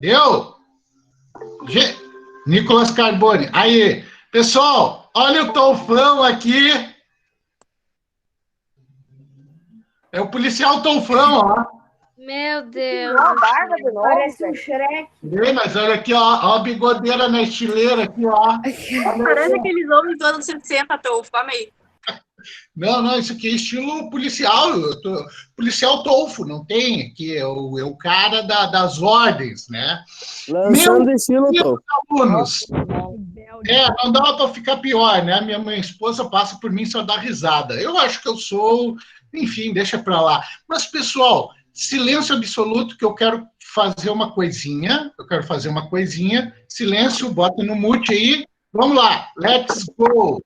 Deu? Nicolas Carbone. Aí, pessoal, olha o Tolfão aqui. É o policial Tolfão, ó. Meu Deus. Não, barba de novo. Parece um Shrek. Mas olha aqui, ó a bigodeira na estileira aqui, ó. Parece aqueles homens dos anos 60, Tolfo. Amei. Não, isso aqui é estilo policial, policial Tolfo, não tem aqui, é o cara das ordens, né? Lançando estilo Tolfo. Alunos, não dá para ficar pior, né? Minha esposa passa por mim e só dá risada. Eu acho que eu sou, enfim, deixa para lá. Mas, pessoal, silêncio absoluto, que eu quero fazer uma coisinha, silêncio, bota no mute aí, vamos lá, let's go!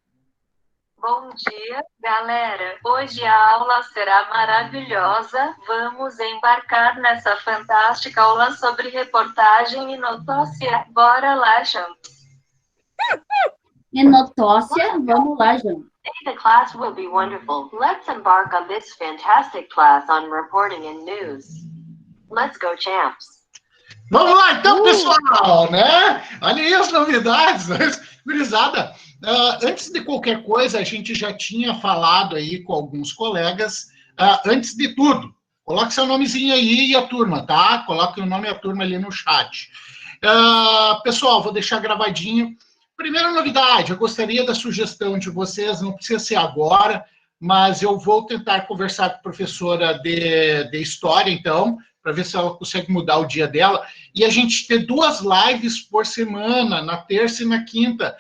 Bom dia, galera. Hoje a aula será maravilhosa. Vamos embarcar nessa fantástica aula sobre reportagem e notócia. Bora lá, juntos. Enotócia, vamos lá, João. The class will be wonderful. Let's embark on this fantastic class on reporting and news. Let's go, champs. Vamos lá, então, pessoal, né? Olha aí as novidades, né? Gurizada. Antes de qualquer coisa, a gente já tinha falado aí com alguns colegas. Antes de tudo, coloque seu nomezinho aí e a turma, tá? Coloque o nome e a turma ali no chat. Pessoal, vou deixar gravadinho. Primeira novidade, eu gostaria da sugestão de vocês, não precisa ser agora, mas eu vou tentar conversar com a professora de História, então, para ver se ela consegue mudar o dia dela, e a gente ter 2 lives por semana, na terça e na quinta.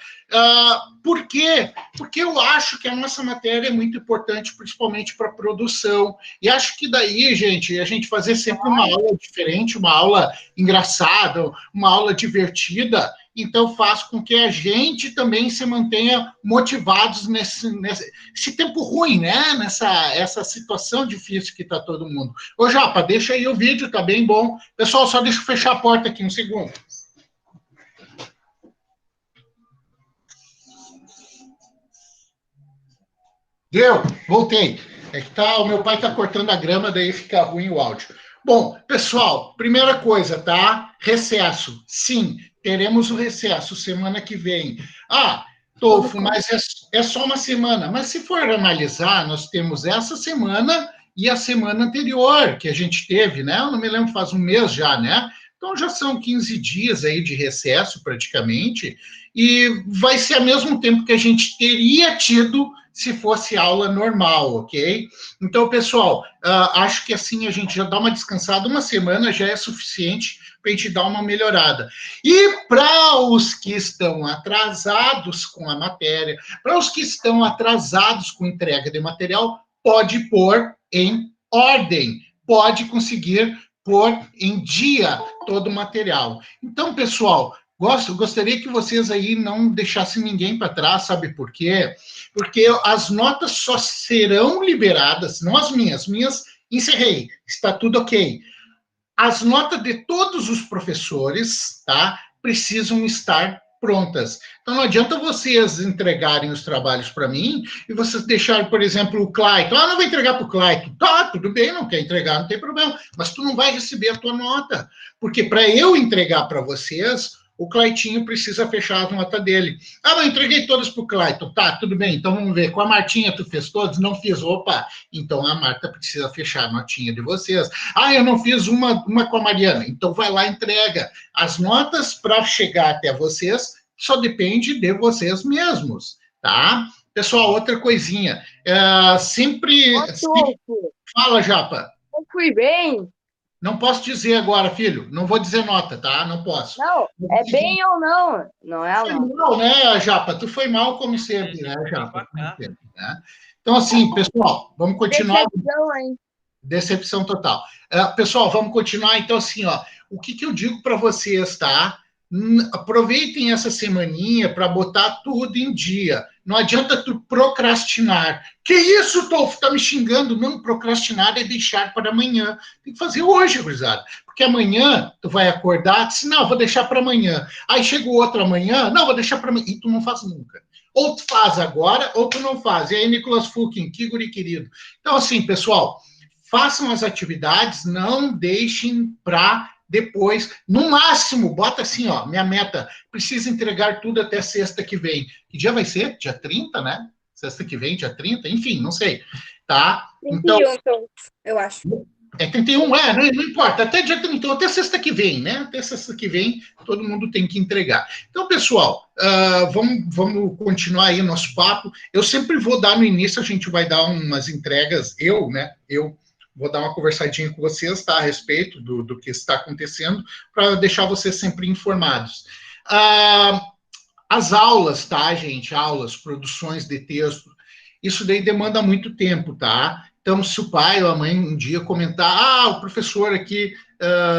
Por quê? Porque eu acho que a nossa matéria é muito importante, principalmente para a produção, e acho que daí, gente, a gente fazer sempre uma aula diferente, uma aula engraçada, uma aula divertida, então faz com que a gente também se mantenha motivados nesse tempo ruim, né? Essa situação difícil que está todo mundo. Ô, Japa, deixa aí o vídeo, tá bem bom. Pessoal, só deixa eu fechar a porta aqui um segundo. Deu? Voltei. É que o meu pai tá cortando a grama, daí fica ruim o áudio. Bom, pessoal, primeira coisa, tá? Recesso. Sim, teremos o recesso semana que vem. Tolfo, mas é só uma semana. Mas se for analisar, nós temos essa semana e a semana anterior que a gente teve, né? Eu não me lembro, faz um mês já, né? Então já são 15 dias aí de recesso, praticamente, e vai ser ao mesmo tempo que a gente teria tido se fosse aula normal, ok? Então, pessoal, acho que assim a gente já dá uma descansada, uma semana já é suficiente para a gente dar uma melhorada. E para os que estão atrasados com a matéria, para os que estão atrasados com entrega de material, pode pôr em ordem, pode conseguir pôr em dia todo o material. Então, pessoal, gostaria que vocês aí não deixassem ninguém para trás, sabe por quê? Porque as notas só serão liberadas, não as minhas encerrei, está tudo ok. As notas de todos os professores, tá, precisam estar prontas. Então, não adianta vocês entregarem os trabalhos para mim e vocês deixarem, por exemplo, o Clayton. Não vou entregar para o Clayton. Tá, tudo bem, não quer entregar, não tem problema. Mas tu não vai receber a tua nota. Porque para eu entregar para vocês, o Claytinho precisa fechar a nota dele. Eu entreguei todas para o Clayton. Tá, tudo bem, então vamos ver. Com a Martinha tu fez todos? Não fiz. Opa, então a Marta precisa fechar a notinha de vocês. Eu não fiz uma com a Mariana. Então vai lá e entrega. As notas para chegar até vocês só depende de vocês mesmos, tá? Pessoal, outra coisinha. Sempre... Fala, Japa. Eu fui bem. Não posso dizer agora, filho. Não vou dizer nota, tá? Não posso. Não, é bem ou não. Não é não. Não, né, Japa? Tu foi mal como sempre, né, Japa? Sempre, né? Então, assim, pessoal, vamos continuar. Decepção, hein? Decepção total. Pessoal, vamos continuar. Então, assim, ó, o que eu digo para vocês, tá? Aproveitem essa semaninha para botar tudo em dia. Não adianta tu procrastinar. Que isso, Tolfo? Tá me xingando? Não, procrastinar é deixar para amanhã. Tem que fazer hoje, gurizada. Porque amanhã tu vai acordar, diz, não, vou deixar para amanhã. Aí chega o outro amanhã, não, vou deixar para amanhã. E tu não faz nunca. Ou tu faz agora, ou tu não faz. E aí, Nicolas Fucking, que guri querido. Então, assim, pessoal, façam as atividades, não deixem para depois, no máximo, bota assim, ó, minha meta, precisa entregar tudo até sexta que vem. Que dia vai ser? Dia 30, né? Sexta que vem, dia 30, enfim, não sei, tá? 31, então, eu acho. É 31, não importa, até dia 30, então até sexta que vem, né? Até sexta que vem, todo mundo tem que entregar. Então, pessoal, vamos continuar aí o nosso papo. Eu sempre vou dar no início, a gente vai dar umas entregas, eu vou dar uma conversadinha com vocês, tá? A respeito do que está acontecendo, para deixar vocês sempre informados. As aulas, tá, gente? Aulas, produções de texto, isso daí demanda muito tempo, tá? Então, se o pai ou a mãe um dia comentar, o professor aqui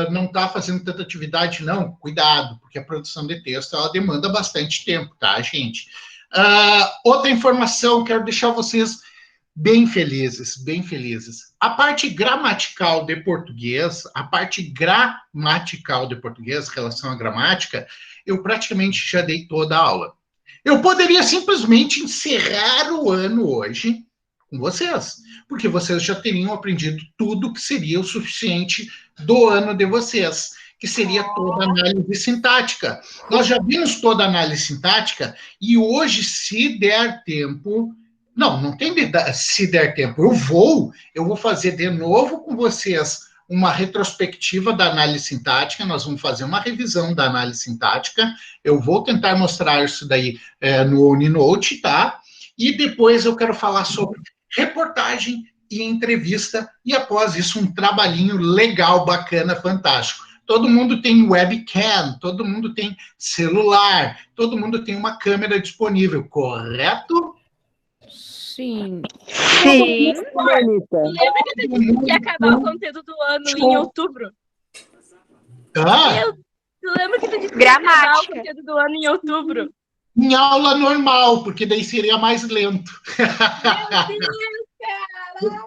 não está fazendo tanta atividade, não, cuidado, porque a produção de texto, ela demanda bastante tempo, tá, gente? Outra informação, quero deixar vocês bem felizes, bem felizes. A parte gramatical de português, em relação à gramática, eu praticamente já dei toda a aula. Eu poderia simplesmente encerrar o ano hoje com vocês, porque vocês já teriam aprendido tudo que seria o suficiente do ano de vocês, que seria toda a análise sintática. Nós já vimos toda a análise sintática e hoje, se der tempo... Não tem se der tempo. Eu vou fazer de novo com vocês uma retrospectiva da análise sintática, nós vamos fazer uma revisão da análise sintática, eu vou tentar mostrar isso daí no Uninote, tá? E depois eu quero falar sobre reportagem e entrevista, e após isso um trabalhinho legal, bacana, fantástico. Todo mundo tem webcam, todo mundo tem celular, todo mundo tem uma câmera disponível, correto? Sim. Sim. Lembra que tu disse que ia acabar o conteúdo do ano em outubro? Tu lembra que tu disse que ia acabar o conteúdo do ano em outubro? Em aula normal, porque daí seria mais lento. Meu Deus, cara!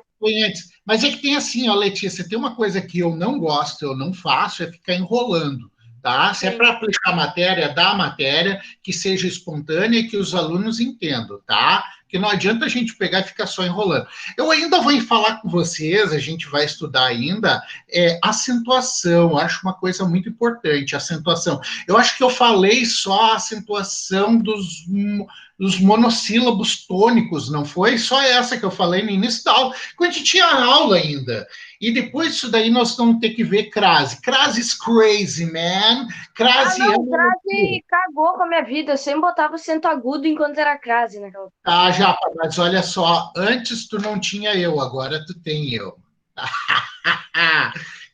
Mas é que tem assim, ó, Letícia, tem uma coisa que eu não gosto, eu não faço, é ficar enrolando, tá? Se é para aplicar a matéria, dá a matéria, que seja espontânea e que os alunos entendam, tá? Que não adianta a gente pegar e ficar só enrolando. Eu ainda vou falar com vocês, a gente vai estudar ainda, acentuação, acho uma coisa muito importante, acentuação. Eu acho que eu falei só a acentuação dos monossílabos tônicos, não foi? Só essa que eu falei no início da aula, quando a gente tinha aula ainda. E depois disso daí nós vamos ter que ver crase. Crase is crazy, man. Crase crase cagou com a minha vida. Eu sempre botava acento agudo enquanto era crase naquela. Japa, mas olha só, antes tu não tinha eu, agora tu tem eu.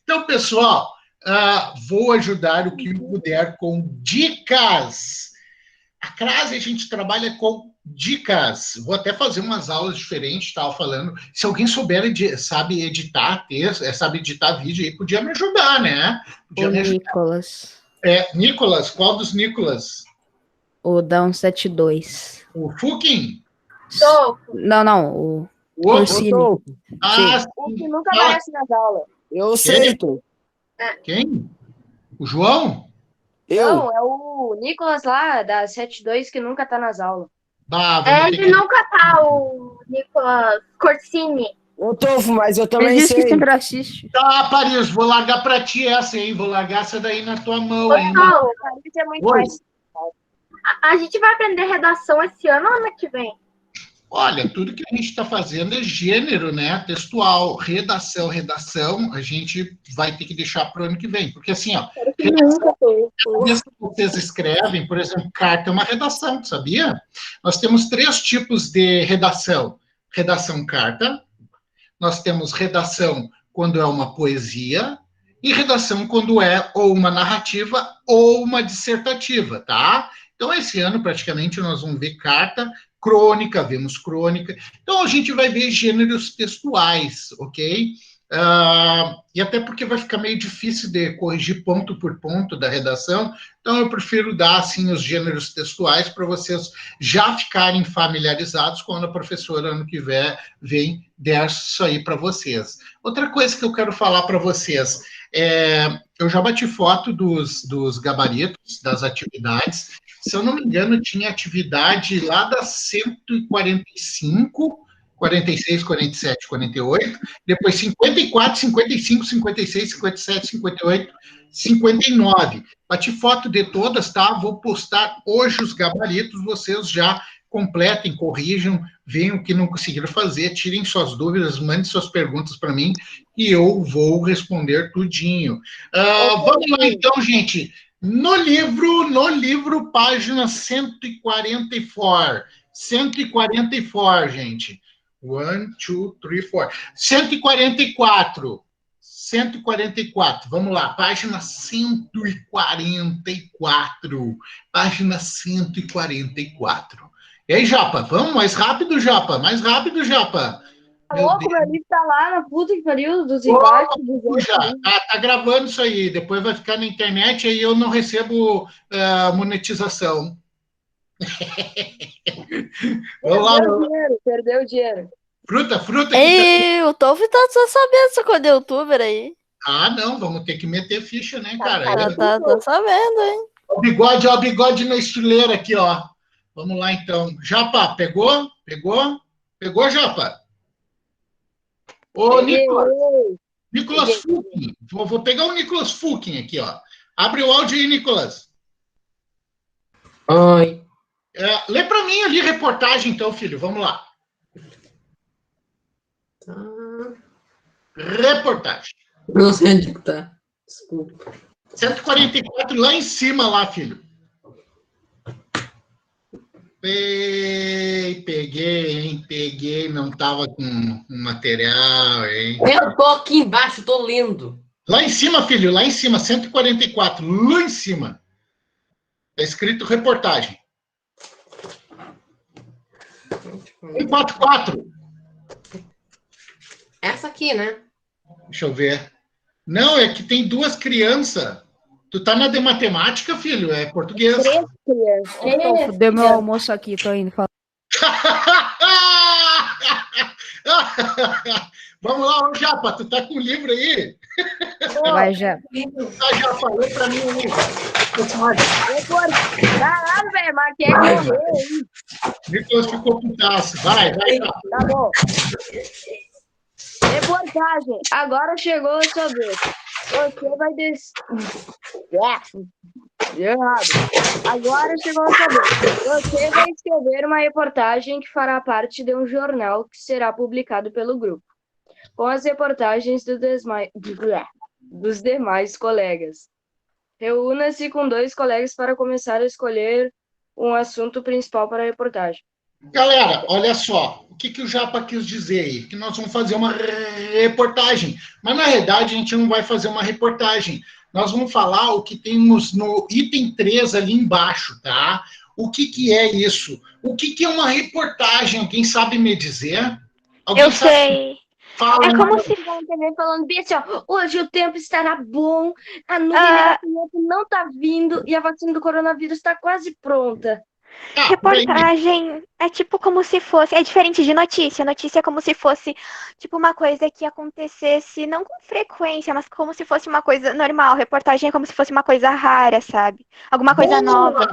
Então, pessoal, vou ajudar o que puder com dicas. A crase a gente trabalha com dicas. Vou até fazer umas aulas diferentes, estava falando. Se alguém sabe editar texto, sabe editar vídeo, aí podia me ajudar, né? Podia me ajudar. Nicolas. Nicolas, qual dos Nicolas? O da 172. O Fuking? Não, o Corsini. O que nunca aparece nas aulas. Eu sei, Tom. Quem? O João? Não, é o Nicolas lá, da 72, que nunca tá nas aulas. Ele nunca tá, o Nicolas Corsini. Ô, Tofo, mas eu também Ele sei. que sempre assiste. Tá, Paris, vou largar pra ti essa, hein? Vou largar essa daí na tua mão ainda. Não, Isso é muito Oi. mais. a gente vai aprender redação esse ano ou ano que vem? Olha, tudo que a gente está fazendo é gênero, né? Textual, redação, a gente vai ter que deixar para o ano que vem. Porque assim, ó, redação, vocês escrevem, por exemplo, carta é uma redação, sabia? Nós temos 3 tipos de redação. Redação carta, nós temos redação quando é uma poesia, e redação quando é ou uma narrativa ou uma dissertativa, tá? Então, esse ano, praticamente, nós vamos ver carta, crônica, vemos crônica. Então, a gente vai ver gêneros textuais, ok? E até porque vai ficar meio difícil de corrigir ponto por ponto da redação, então eu prefiro dar, assim, os gêneros textuais para vocês já ficarem familiarizados quando a professora, ano que vem der isso aí para vocês. Outra coisa que eu quero falar para vocês, eu já bati foto dos gabaritos, das atividades. Se eu não me engano, tinha atividade lá das 145, 46, 47, 48, depois 54, 55, 56, 57, 58, 59. Bati foto de todas, tá? Vou postar hoje os gabaritos, vocês já completem, corrijam, venham o que não conseguiram fazer, tirem suas dúvidas, mandem suas perguntas para mim e eu vou responder tudinho. Vamos lá então, gente. No livro, página 144. 144, gente. 1, 2, 3, 4. 144. 144. Vamos lá, página 144. Página 144. E aí, Japa? Vamos mais rápido, Japa? Mais rápido, Japa? Tá louco, meu livro tá lá na puta que pariu, dos Embaixo. embaixos. Tá gravando isso aí, depois vai ficar na internet e eu não recebo monetização. Vamos lá. Perdeu o dinheiro. Fruta. Ei, o Tolfo tá só sabendo essa coisa de youtuber aí. Ah, não, vamos ter que meter ficha, né, cara? Tá sabendo, hein? Ó, o bigode na estileira aqui, ó. Vamos lá, então. Japa, pegou? Pegou, Japa? Ô, Nicolas Fucking. Vou pegar o Nicolas Fucking aqui, ó. Abre o áudio aí, Nicolas. Oi. Lê para mim ali reportagem, então, filho. Vamos lá. Tá. Reportagem. Não sei onde tá. Desculpa. 144 lá em cima, lá, filho. Peguei, hein? Peguei, não tava com material, hein? Eu tô aqui embaixo, tô lendo. Lá em cima, filho, lá em cima, 144, lá em cima. Tá escrito reportagem. 144. Essa aqui, né? Deixa eu ver. Não, é que tem duas crianças. Tu tá na de matemática, filho? É português. Tolfo, deu meu almoço aqui, tô indo. Vamos lá, ô Japa, tu tá com o livro aí? Vai, já. Já falou pra mim aí. Caralho, velho, mas quer morrer aí. Nicolas ficou putaço. Vai. Tá bom. Reportagem. Agora chegou a sua vez. Você vai errado. Agora chegou a sua vez. Você vai escrever uma reportagem que fará parte de um jornal que será publicado pelo grupo, com as reportagens dos demais colegas. Reúna-se com 2 colegas para começar a escolher um assunto principal para a reportagem. Galera, olha só, o que o Japa quis dizer aí? Que nós vamos fazer uma reportagem, mas na realidade a gente não vai fazer uma reportagem, nós vamos falar o que temos no item 3 ali embaixo, tá? O que é isso? O que é uma reportagem? Alguém sabe me dizer? Alguém Eu sei. Fala, É como se Falando bem assim, ó, hoje o tempo estará bom, a nuvem de nascimento não está vindo e a vacina do coronavírus está quase pronta. reportagem é tipo como se fosse. É diferente de notícia. Notícia é como se fosse tipo uma coisa que acontecesse, não com frequência, mas como se fosse uma coisa normal. Reportagem é como se fosse uma coisa rara, sabe? Alguma coisa nova.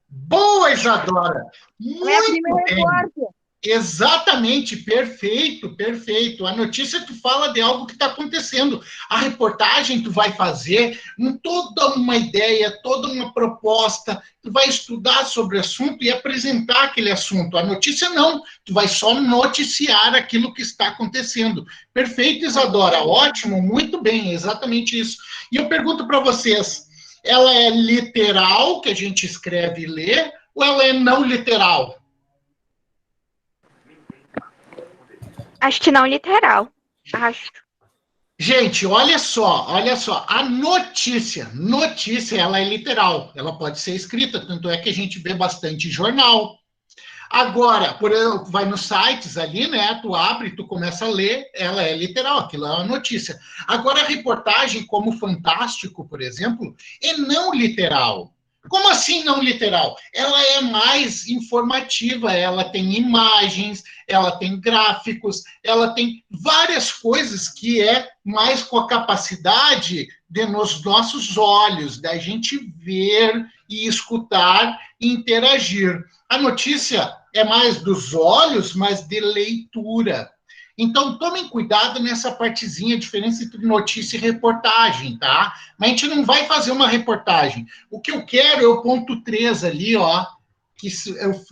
Boa, Isadora! Não é a Muito primeira bem! repórter. Exatamente, perfeito. A notícia tu fala de algo que está acontecendo. A reportagem tu vai fazer toda uma ideia, toda uma proposta, tu vai estudar sobre o assunto e apresentar aquele assunto. A notícia não, tu vai só noticiar aquilo que está acontecendo. Perfeito, Isadora, ótimo, muito bem, exatamente isso. E eu pergunto para vocês, ela é literal, que a gente escreve e lê, ou ela é não literal? Acho que não literal. Acho. Gente, olha só, a notícia, ela é literal, ela pode ser escrita, tanto é que a gente vê bastante jornal. Agora, por exemplo, vai nos sites ali, né, tu abre, tu começa a ler, ela é literal, aquilo é uma notícia. Agora, a reportagem, como Fantástico, por exemplo, é não literal. Como assim não literal? Ela é mais informativa, ela tem imagens, ela tem gráficos, ela tem várias coisas que é mais com a capacidade de nos nossos olhos, da gente ver e escutar e interagir. A notícia é mais dos olhos, mas de leitura. Então, tomem cuidado nessa partezinha, a diferença entre notícia e reportagem, tá? Mas a gente não vai fazer uma reportagem. O que eu quero é o ponto 3 ali, ó, que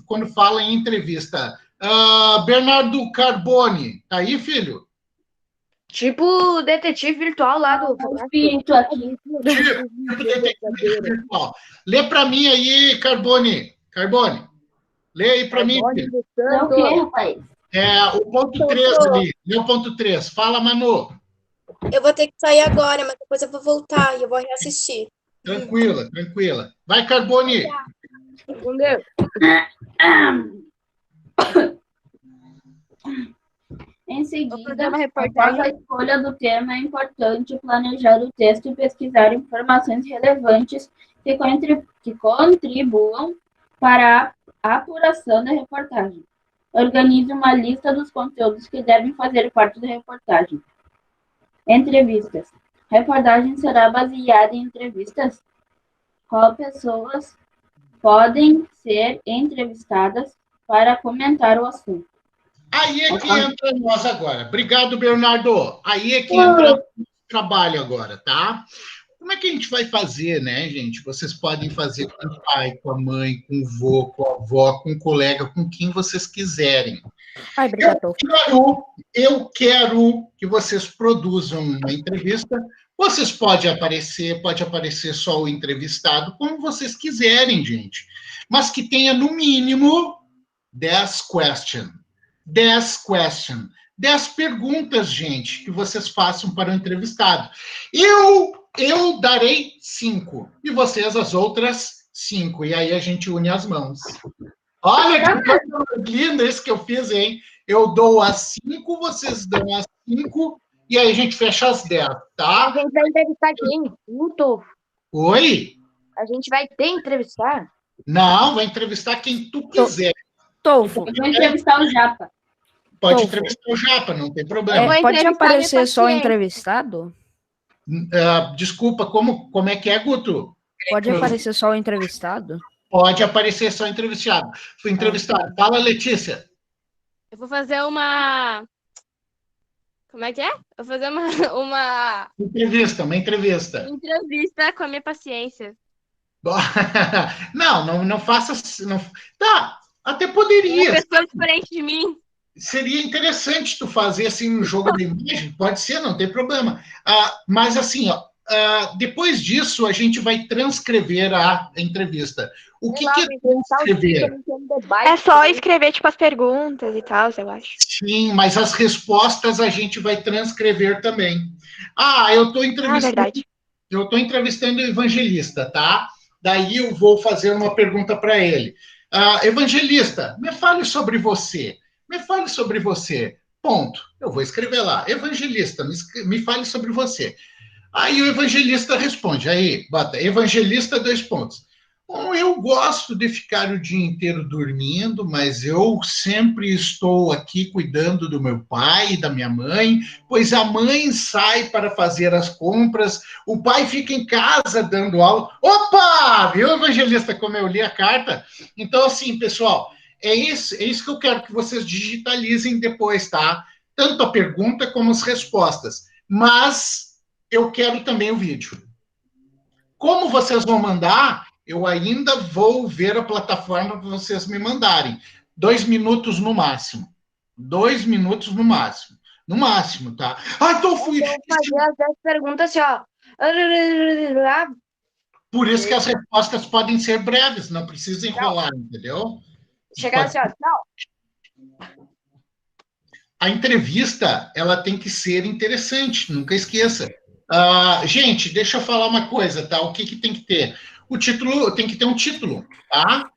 quando fala em entrevista. Bernardo Carboni, tá aí, filho? Tipo o detetive virtual lá do. Espírito aqui. Tipo detetive virtual. Lê para mim aí, Carboni. Carboni, lê aí para mim, filho. Não, o quê, rapaz? O ponto 3 ali. Lê o ponto 3. Fala, Manu. Eu vou ter que sair agora, mas depois eu vou voltar e eu vou reassistir. Tranquila, tranquila. Vai, Carboni. Entendeu? Em seguida, após a escolha do tema, é importante planejar o texto e pesquisar informações relevantes que contribuam para a apuração da reportagem. Organize uma lista dos conteúdos que devem fazer parte da reportagem. Entrevistas. A reportagem será baseada em entrevistas? Qual pessoas podem ser entrevistadas para comentar o assunto? Aí é que entra nós agora. Obrigado, Bernardo. Aí é que entra o trabalho agora, tá? Como é que a gente vai fazer, né, gente? Vocês podem fazer com o pai, com a mãe, com o vô, com a avó, com o colega, com quem vocês quiserem. Ai, obrigado. Eu quero que vocês produzam uma entrevista. Vocês podem aparecer, pode aparecer só o entrevistado, como vocês quiserem, gente. Mas que tenha, no mínimo, 10 questions. 10 perguntas, gente, que vocês façam para o entrevistado. Eu darei 5, e vocês as outras 5, e aí a gente une as mãos. Olha que coisa linda isso que eu fiz, hein? Eu dou as 5, vocês dão as 5, e aí a gente fecha as 10, tá? A gente vai entrevistar quem? Tofo. Oi? A gente vai ter entrevistar? Não, vai entrevistar quem tu quiser. Tofo. Eu vou entrevistar o Japa. Pode entrevistar o Japa, não tem problema. Pode aparecer só o entrevistado? Desculpa, como é que é, Guto? Pode aparecer só o entrevistado? Pode aparecer só entrevistado. Fui entrevistado. Fala, Letícia. Eu vou fazer uma... Como é que é? Eu vou fazer uma Uma entrevista. entrevista com a minha paciência. Não faça... Não, tá, até poderia. Uma pessoa diferente de mim. Seria interessante tu fazer assim um jogo de imagem, pode ser, não tem problema. Mas assim, depois disso a gente vai transcrever a entrevista. O que é transcrever? É só escrever, tipo, as perguntas e tal, eu acho. Sim, mas as respostas a gente vai transcrever também. Eu estou entrevistando o Evangelista, tá? Daí eu vou fazer uma pergunta para ele. Evangelista, me fale sobre você. Me fale sobre você. Ponto. Eu vou escrever lá. Evangelista, me fale sobre você. Aí o evangelista responde. Aí, bota, evangelista, 2 pontos. Bom, eu gosto de ficar o dia inteiro dormindo, mas eu sempre estou aqui cuidando do meu pai e da minha mãe, pois a mãe sai para fazer as compras, o pai fica em casa dando aula. Opa! Viu, evangelista, como eu li a carta? Então, assim, pessoal... É isso que eu quero que vocês digitalizem depois, tá? Tanto a pergunta como as respostas. Mas eu quero também o vídeo. Como vocês vão mandar, eu ainda vou ver a plataforma para vocês me mandarem. 2 minutos no máximo. 2 minutos no máximo. No máximo, tá? Então fui... Eu vou fazer as 10 perguntas assim, ó. Por isso que as respostas podem ser breves, não precisa enrolar, entendeu? Chegar assim, ó. Não. A entrevista, ela tem que ser interessante, nunca esqueça. Gente, deixa eu falar uma coisa, tá? O que tem que ter? O título, tem que ter um título, tá?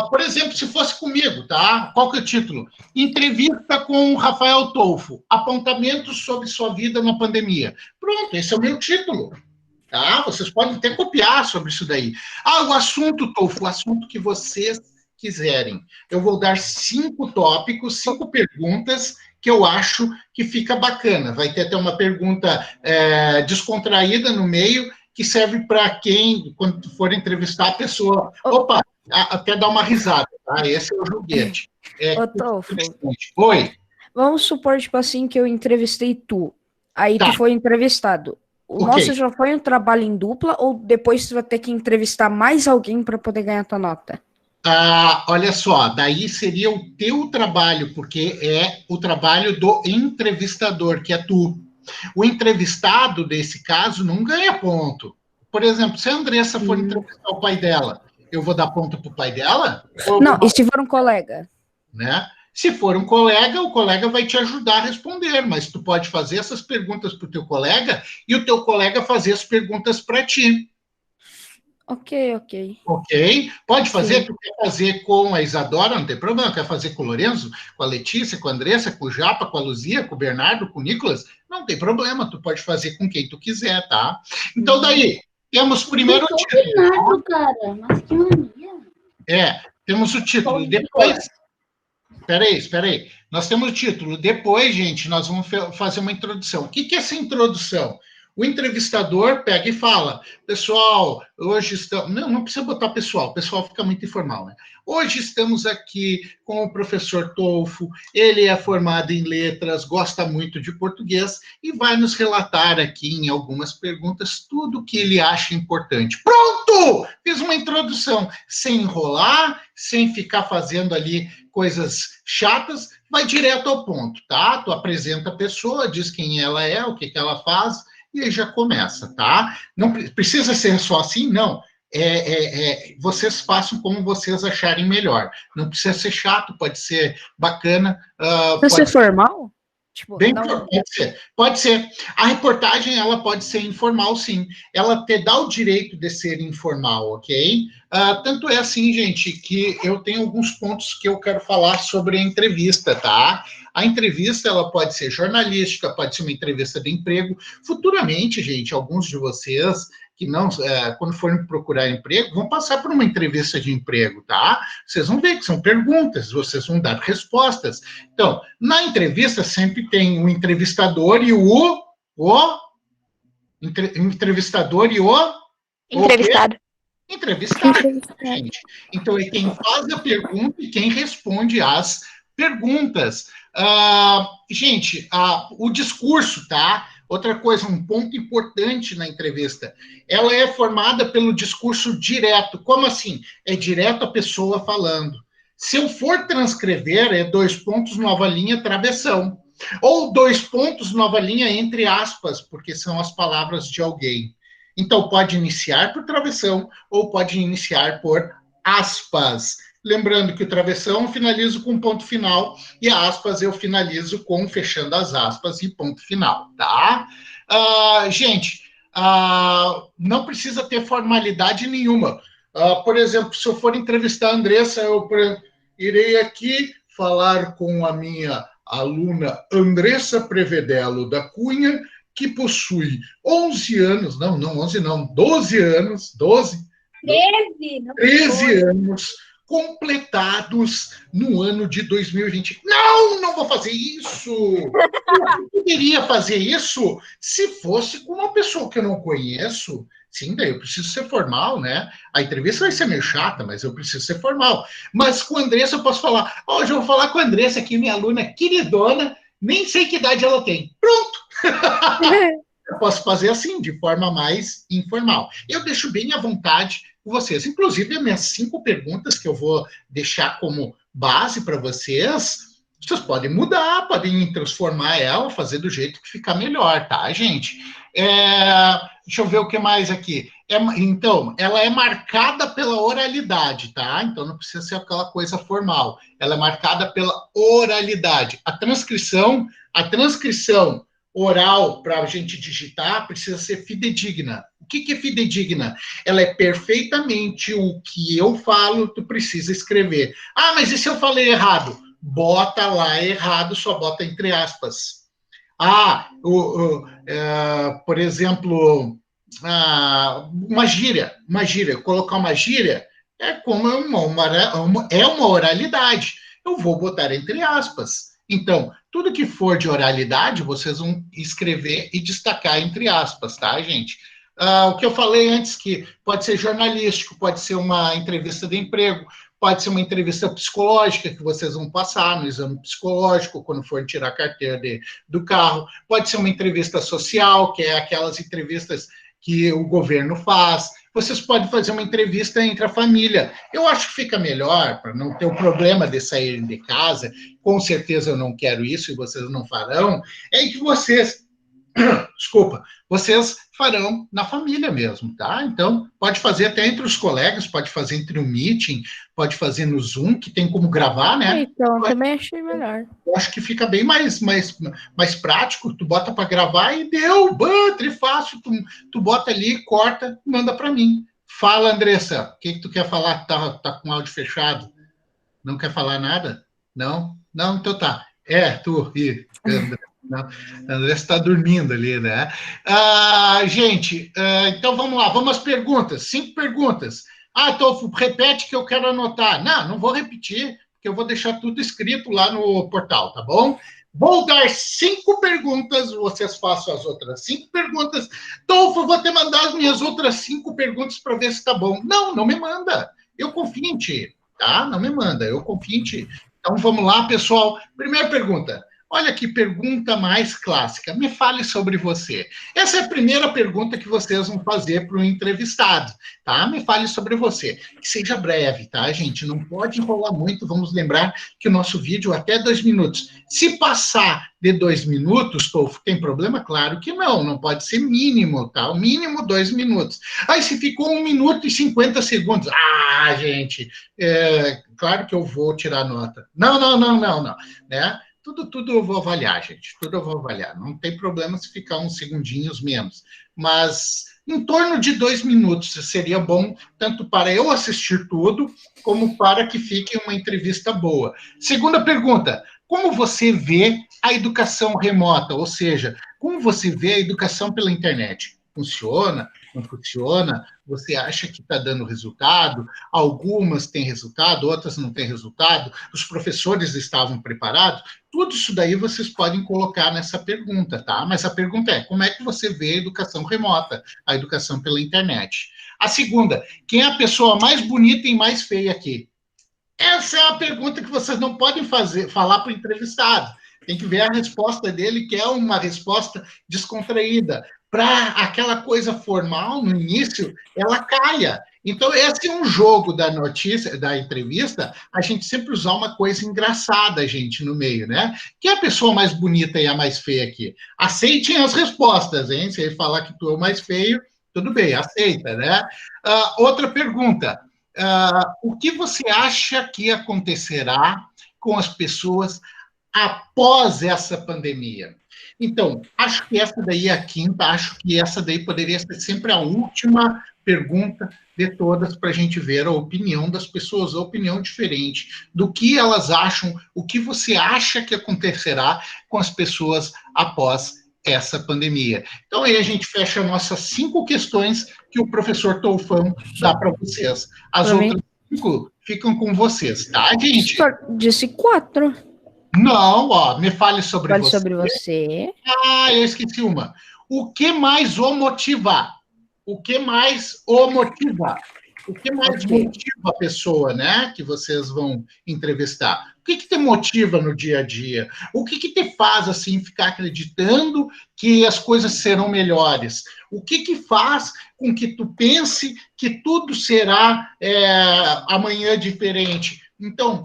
Por exemplo, se fosse comigo, tá? Qual que é o título? Entrevista com Rafael Tolfo, apontamentos sobre sua vida na pandemia. Pronto, esse é o meu título, tá? Vocês podem até copiar sobre isso daí. O assunto, Tolfo, o assunto que vocês quiserem. Eu vou dar 5 tópicos, 5 perguntas que eu acho que fica bacana. Vai ter até uma pergunta descontraída no meio, que serve para quem, quando for entrevistar a pessoa, até dar uma risada, tá? Esse é o joguete. Tolfo, Oi. Vamos supor, tipo assim, que eu entrevistei tu. Aí Tá. tu foi entrevistado. O Ok. nosso já foi um trabalho em dupla ou depois tu vai ter que entrevistar mais alguém para poder ganhar tua nota? Olha só, daí seria o teu trabalho, porque é o trabalho do entrevistador, que é tu. O entrevistado, nesse caso, não ganha ponto. Por exemplo, se a Andressa for entrevistar o pai dela, eu vou dar ponto para o pai dela? Não, e se for um colega? Né? Se for um colega, o colega vai te ajudar a responder, mas tu pode fazer essas perguntas para o teu colega e o teu colega fazer as perguntas para ti. Ok. Ok? Pode fazer, Sim. tu quer fazer com a Isadora, não tem problema, quer fazer com o Lorenzo, com a Letícia, com a Andressa, com o Japa, com a Luzia, com o Bernardo, com o Nicolas, não tem problema, tu pode fazer com quem tu quiser, tá? Então, daí, temos primeiro o título. Cara, mas que mania. Temos o título, depois... Espera aí. Nós temos o título. Depois, gente, nós vamos fazer uma introdução. O que é essa introdução? O entrevistador pega e fala, pessoal, hoje estamos... Não precisa botar pessoal, o pessoal fica muito informal, né? Hoje estamos aqui com o professor Tolfo, ele é formado em letras, gosta muito de português e vai nos relatar aqui em algumas perguntas tudo o que ele acha importante. Pronto! Fiz uma introdução, sem enrolar, sem ficar fazendo ali coisas chatas, vai direto ao ponto, tá? Tu apresenta a pessoa, diz quem ela é, o que ela faz, e aí já começa, tá? Não precisa ser só assim, não. Vocês façam como vocês acharem melhor. Não precisa ser chato, pode ser bacana. Pode ser formal? Tipo, Bem, pode ser. A reportagem, ela pode ser informal, sim. Ela te dá o direito de ser informal, ok? Tanto é assim, gente, que eu tenho alguns pontos que eu quero falar sobre a entrevista, tá? A entrevista, ela pode ser jornalística, pode ser uma entrevista de emprego. Futuramente, gente, alguns de vocês que não, quando forem procurar emprego, vão passar por uma entrevista de emprego, tá? Vocês vão ver que são perguntas, vocês vão dar respostas. Então, na entrevista sempre tem o entrevistador e o entrevistador e o entrevistado. Entrevistado, gente. Então, é quem faz a pergunta e quem responde às perguntas. Gente, o discurso, tá? Outra coisa, um ponto importante na entrevista, ela é formada pelo discurso direto. Como assim? É direto a pessoa falando. Se eu for transcrever, é 2 pontos, nova linha, travessão. Ou 2 pontos, nova linha, entre aspas, porque são as palavras de alguém. Então, pode iniciar por travessão ou pode iniciar por aspas. Lembrando que o travessão eu finalizo com ponto final e a aspas eu finalizo com fechando as aspas e ponto final, tá? Gente, não precisa ter formalidade nenhuma. Por exemplo, se eu for entrevistar a Andressa, eu irei aqui falar com a minha aluna Andressa Prevedelo da Cunha, que possui 11 anos, não 11 não, 12 anos, 13 anos, completados no ano de 2020. Não vou fazer isso! Eu poderia fazer isso se fosse com uma pessoa que eu não conheço. Sim, daí eu preciso ser formal, né? A entrevista vai ser meio chata, mas eu preciso ser formal. Mas com a Andressa eu posso falar, hoje eu vou falar com a Andressa aqui, minha aluna queridona, nem sei que idade ela tem. Pronto! Eu posso fazer assim, de forma mais informal. Eu deixo bem à vontade com vocês. Inclusive, as minhas 5 perguntas que eu vou deixar como base para vocês podem mudar, podem transformar ela, fazer do jeito que ficar melhor, tá, gente? Deixa eu ver o que mais aqui. Então, ela é marcada pela oralidade, tá? Então, não precisa ser aquela coisa formal. Ela é marcada pela oralidade. A transcrição oral para a gente digitar precisa ser fidedigna. O que é fidedigna? Ela é perfeitamente o que eu falo, tu precisa escrever. Mas e se eu falei errado? Bota lá errado, só bota entre aspas. Por exemplo, uma gíria. Colocar uma gíria é como uma oralidade. Eu vou botar entre aspas. Então, tudo que for de oralidade, vocês vão escrever e destacar entre aspas, tá, gente? O que eu falei antes, que pode ser jornalístico, pode ser uma entrevista de emprego, pode ser uma entrevista psicológica que vocês vão passar no exame psicológico, quando for tirar a carteira do carro, pode ser uma entrevista social, que é aquelas entrevistas que o governo faz, vocês podem fazer uma entrevista entre a família. Eu acho que fica melhor, para não ter o problema de saírem de casa, com certeza eu não quero isso e vocês não farão, é que vocês, desculpa, vocês farão na família mesmo, tá? Então, pode fazer até entre os colegas, pode fazer entre o meeting, pode fazer no Zoom, que tem como gravar, né? Então, eu também achei melhor. Eu acho que fica bem mais prático, tu bota para gravar e deu, fácil, tu bota ali, corta, manda para mim. Fala, Andressa, o que tu quer falar? Tá com o áudio fechado? Não quer falar nada? Não? Não, então tá. Tu, André. Não, André está dormindo ali, né? Gente, então vamos lá, vamos às perguntas. 5 perguntas. Então repete que eu quero anotar. Não vou repetir, porque eu vou deixar tudo escrito lá no portal, tá bom? Vou dar 5 perguntas, vocês façam as outras 5 perguntas. Tolfo, vou te mandar as minhas outras 5 perguntas para ver se tá bom. Não me manda. Eu confio em ti, tá? Não me manda, eu confio em ti. Então vamos lá, pessoal. Primeira pergunta. Olha que pergunta mais clássica. Me fale sobre você. Essa é a primeira pergunta que vocês vão fazer para o entrevistado, tá? Me fale sobre você. Que seja breve, tá, gente? Não pode enrolar muito. Vamos lembrar que o nosso vídeo é até 2 minutos. Se passar de 2 minutos, Tolfo, tem problema? Claro que não pode ser mínimo, tá? O mínimo 2 minutos. Aí se ficou 1 minuto e 50 segundos. Gente, claro que eu vou tirar nota. Não, né? Tudo eu vou avaliar, gente. Tudo eu vou avaliar. Não tem problema se ficar uns segundinhos menos. Mas em torno de 2 minutos seria bom, tanto para eu assistir tudo, como para que fique uma entrevista boa. Segunda pergunta. Como você vê a educação remota? Ou seja, como você vê a educação pela internet? Funciona? Não funciona? Você acha que está dando resultado? Algumas têm resultado, outras não têm resultado? Os professores estavam preparados? Tudo isso daí vocês podem colocar nessa pergunta, tá? Mas a pergunta é, como é que você vê a educação remota, a educação pela internet? A segunda, quem é a pessoa mais bonita e mais feia aqui? Essa é a pergunta que vocês não podem falar para o entrevistado. Tem que ver a resposta dele, que é uma resposta descontraída. Para aquela coisa formal no início, ela caia. Então, esse é um jogo da notícia, da entrevista, a gente sempre usar uma coisa engraçada, gente, no meio, né? Quem é a pessoa mais bonita e a mais feia aqui? Aceitem as respostas, hein? Se ele falar que tu é o mais feio, tudo bem, aceita, né? Outra pergunta. O que você acha que acontecerá com as pessoas após essa pandemia? Então, acho que essa daí é a quinta, acho que essa daí poderia ser sempre a última pergunta de todas para a gente ver a opinião das pessoas, a opinião diferente do que elas acham, o que você acha que acontecerá com as pessoas após essa pandemia. Então, aí a gente fecha nossas 5 questões que o professor Tolfão dá para vocês. As outras 5 ficam com vocês, tá, gente? Só disse 4. Não, me fale sobre você. Sobre você. Eu esqueci uma. O que mais o motiva? O que mais o motiva? O que mais motiva a pessoa, né, que vocês vão entrevistar? O que te motiva no dia a dia? O que te faz, assim, ficar acreditando que as coisas serão melhores? O que faz com que tu pense que tudo será amanhã diferente? Então,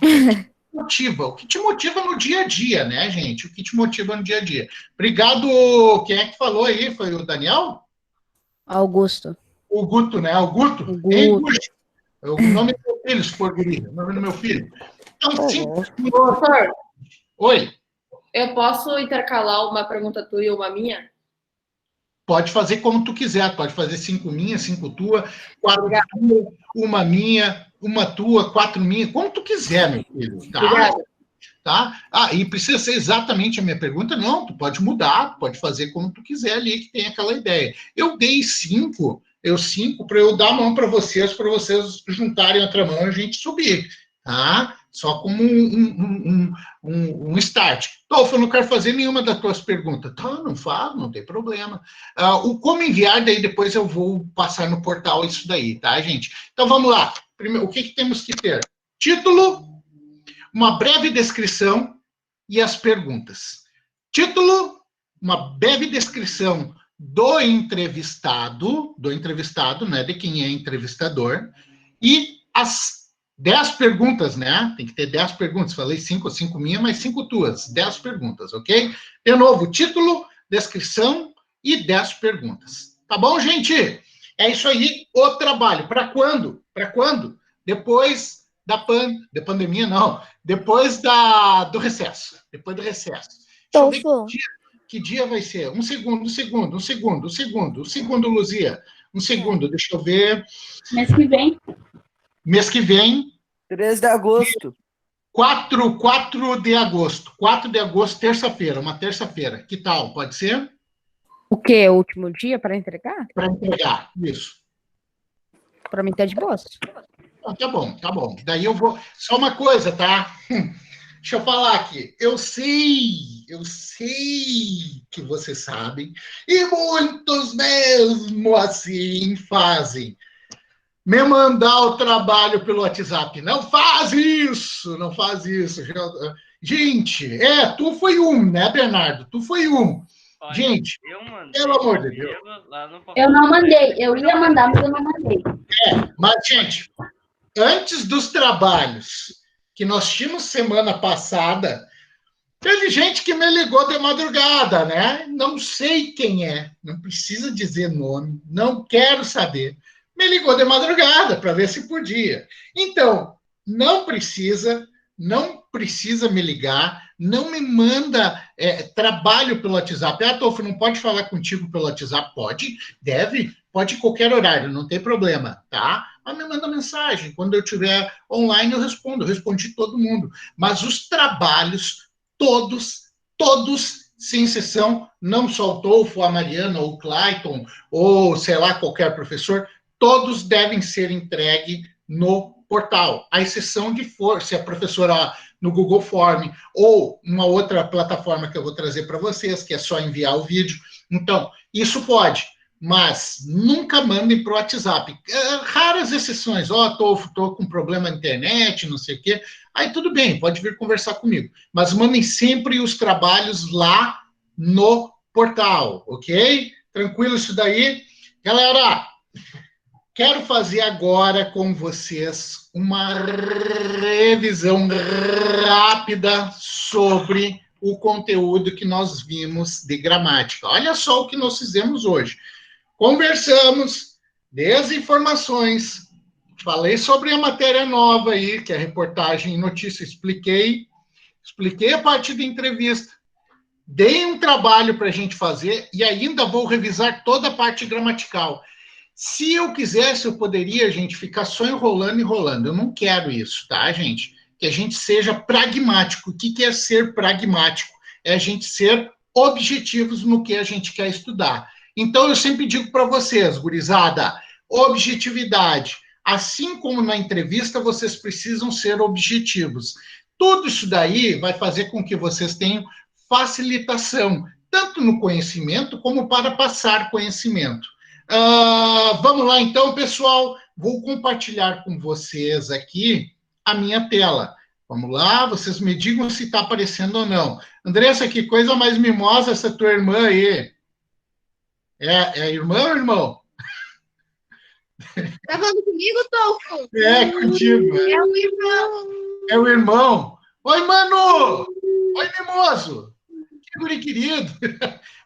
o que te motiva no dia a dia, né, gente? O que te motiva no dia a dia. Obrigado. Quem é que falou aí? Foi o Daniel? Augusto. O Guto, né? O Guto? O nome do meu filho, se for guri. O nome do meu filho. Então, sim. Professor. Oi. Eu posso intercalar uma pergunta tua e uma minha? Pode fazer como tu quiser. Pode fazer 5 minhas, 5 tua, 4 tua, uma minha, uma tua, 4 minhas, como tu quiser, meu filho. Tá? Obrigada. Tá? E precisa ser exatamente a minha pergunta? Não, tu pode mudar, pode fazer como tu quiser ali, que tem aquela ideia. Eu dei 5, para eu dar a mão para vocês juntarem outra mão e a gente subir, tá? Só como um start. Tolfo, eu não quero fazer nenhuma das tuas perguntas. Tá, não faz, não tem problema. O como enviar, daí depois eu vou passar no portal isso daí, tá, gente? Então, vamos lá. Primeiro, o que temos que ter? Título, uma breve descrição e as perguntas. Título, uma breve descrição do entrevistado, né, de quem é entrevistador, e as 10 perguntas, né? Tem que ter 10 perguntas. Falei 5 minhas, mas 5 tuas. 10 perguntas, ok? De novo, título, descrição e 10 perguntas. Tá bom, gente? É isso aí, o trabalho. Para quando? Para quando? Depois da pandemia, não. Depois do recesso. Depois do recesso. Deixa eu ver que dia vai ser. Um segundo, Luzia. Um segundo, deixa eu ver. Mês que vem. Mês que vem. 3 de agosto. 4 de agosto. 4 de agosto, terça-feira. Uma terça-feira. Que tal? Pode ser? O quê? O último dia para entregar? Para entregar, isso. Para mim tá de boa. Tá bom. Daí eu vou... Só uma coisa, tá? Deixa eu falar aqui. Eu sei que vocês sabem, e muitos mesmo assim fazem. Me mandar o trabalho pelo WhatsApp. Não faz isso. Gente, tu foi né, Bernardo? Tu foi um. Olha, gente, pelo amor de Deus. Eu não mandei. Eu ia mandar, mas eu não mandei. Mas, gente, antes dos trabalhos que nós tínhamos semana passada, teve gente que me ligou de madrugada, né? Não sei quem é, não precisa dizer nome, não quero saber. Me ligou de madrugada para ver se podia. Então, não precisa me ligar, não me manda trabalho pelo WhatsApp. Tofo, não pode falar contigo pelo WhatsApp? Pode, pode em qualquer horário, não tem problema, tá? Mas me manda mensagem. Quando eu estiver online, eu respondi todo mundo. Mas os trabalhos, todos, sem exceção, não só o Tofo, a Mariana, ou o Clayton, ou, sei lá, qualquer professor, todos devem ser entregues no portal, à exceção de se a professora no Google Form ou uma outra plataforma que eu vou trazer para vocês, que é só enviar o vídeo. Então, isso pode, mas nunca mandem para o WhatsApp. Raras exceções. Tô com problema na internet, não sei o quê. Aí tudo bem, pode vir conversar comigo. Mas mandem sempre os trabalhos lá no portal, ok? Tranquilo isso daí? Galera, quero fazer agora com vocês uma revisão rápida sobre o conteúdo que nós vimos de gramática. Olha só o que nós fizemos hoje. Conversamos, dei as informações, falei sobre a matéria nova aí, que é reportagem e notícia, expliquei a parte da entrevista, dei um trabalho para a gente fazer e ainda vou revisar toda a parte gramatical. Se eu quisesse, eu poderia, gente, ficar só enrolando. Eu não quero isso, tá, gente? Que a gente seja pragmático. O que é ser pragmático? É a gente ser objetivos no que a gente quer estudar. Então, eu sempre digo para vocês, gurizada, objetividade. Assim como na entrevista, vocês precisam ser objetivos. Tudo isso daí vai fazer com que vocês tenham facilitação, tanto no conhecimento como para passar conhecimento. Vamos lá, então, pessoal. Vou compartilhar com vocês aqui a minha tela. Vamos lá, vocês me digam se está aparecendo ou não. Andressa, que coisa mais mimosa essa tua irmã aí. É irmã ou irmão? Tá falando comigo, Tolfo? É, contigo. É o irmão. É o irmão. Oi, mano! Oi, mimoso! Que guri querido!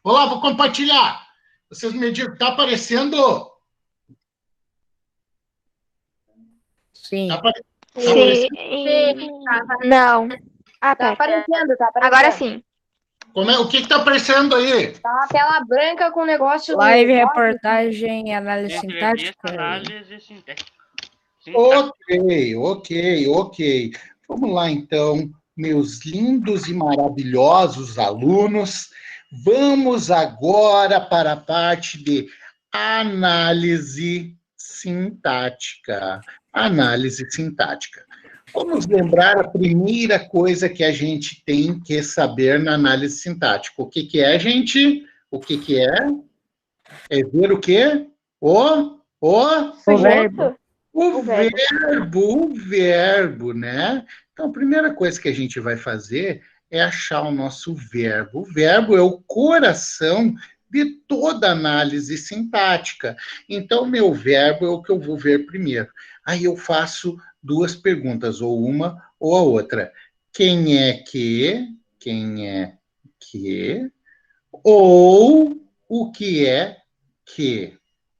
Vou lá, vou compartilhar. Vocês me digam, tá aparecendo? Sim. Tá aparecendo? Não. Tá aparecendo. Agora sim. O que tá aparecendo aí? Tá uma tela branca com o negócio... Live, reportagem, análise sintática. Análise sintática. Ok. Vamos lá, então, meus lindos e maravilhosos alunos. Vamos agora para a parte de análise sintática. Análise sintática. Vamos lembrar a primeira coisa que a gente tem que saber na análise sintática. O que é, gente? O que é? É ver o quê? O verbo. O verbo, né? Então, a primeira coisa que a gente vai fazer é achar o nosso verbo. O verbo é o coração de toda análise sintática. Então, meu verbo é o que eu vou ver primeiro. Aí eu faço duas perguntas, ou uma ou a outra. Quem é que? Quem é que? Ou o que é que?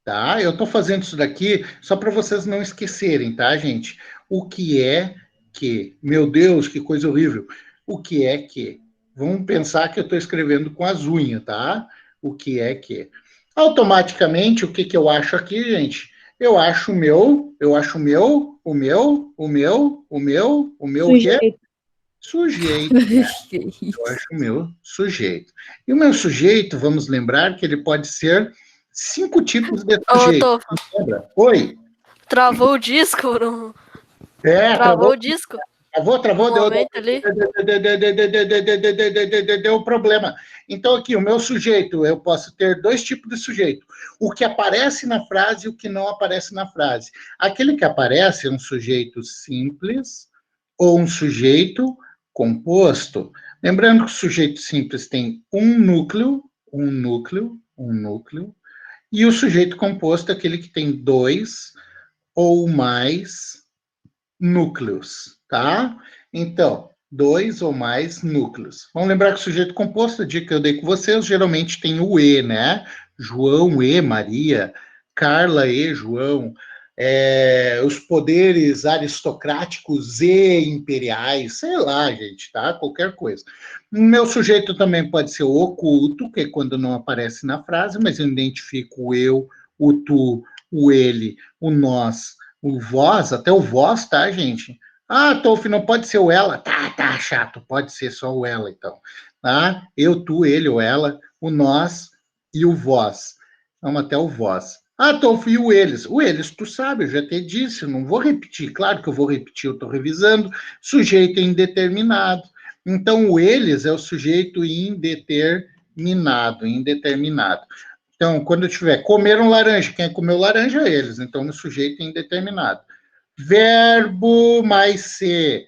Tá? Eu estou fazendo isso daqui só para vocês não esquecerem, tá, gente? O que é que? Meu Deus, que coisa horrível. O que é que? Vamos pensar que eu estou escrevendo com as unhas, tá? O que é que? Automaticamente, o que que eu acho aqui, gente? Eu acho o meu o quê? Sujeito. Né? Eu acho o meu sujeito. E o meu sujeito, vamos lembrar que ele pode ser 5 tipos de sujeito. Oi? Travou o disco, não? Travou o disco. Travou, deu deu problema. Então, aqui, o meu sujeito, eu posso ter 2 tipos de sujeito. O que aparece na frase e o que não aparece na frase. Aquele que aparece é um sujeito simples ou um sujeito composto. Lembrando que o sujeito simples tem um núcleo, e o sujeito composto é aquele que tem 2 ou mais núcleos, tá? Então, 2 ou mais núcleos. Vamos lembrar que o sujeito composto, a dica que eu dei com vocês, geralmente tem o E, né? João e Maria, Carla e João, os poderes aristocráticos e imperiais, sei lá, gente, tá? Qualquer coisa. Meu sujeito também pode ser o oculto, que é quando não aparece na frase, mas eu identifico o eu, o tu, o ele, o nós, o vós, até o vós, tá, gente? Ah, Tolfi, não pode ser o ela. Tá, chato, pode ser só o ela, então. Tá? Eu, tu, ele ou ela, o nós e o vós. Vamos até o vós. Ah, Tolfi, e o eles? O eles, tu sabe, eu já te disse, não vou repetir. Claro que eu vou repetir, eu estou revisando. Sujeito indeterminado. Então, o eles é o sujeito indeterminado. Então, quando eu tiver comeram laranja, quem comeu laranja é eles. Então, no sujeito indeterminado. Verbo mais ser,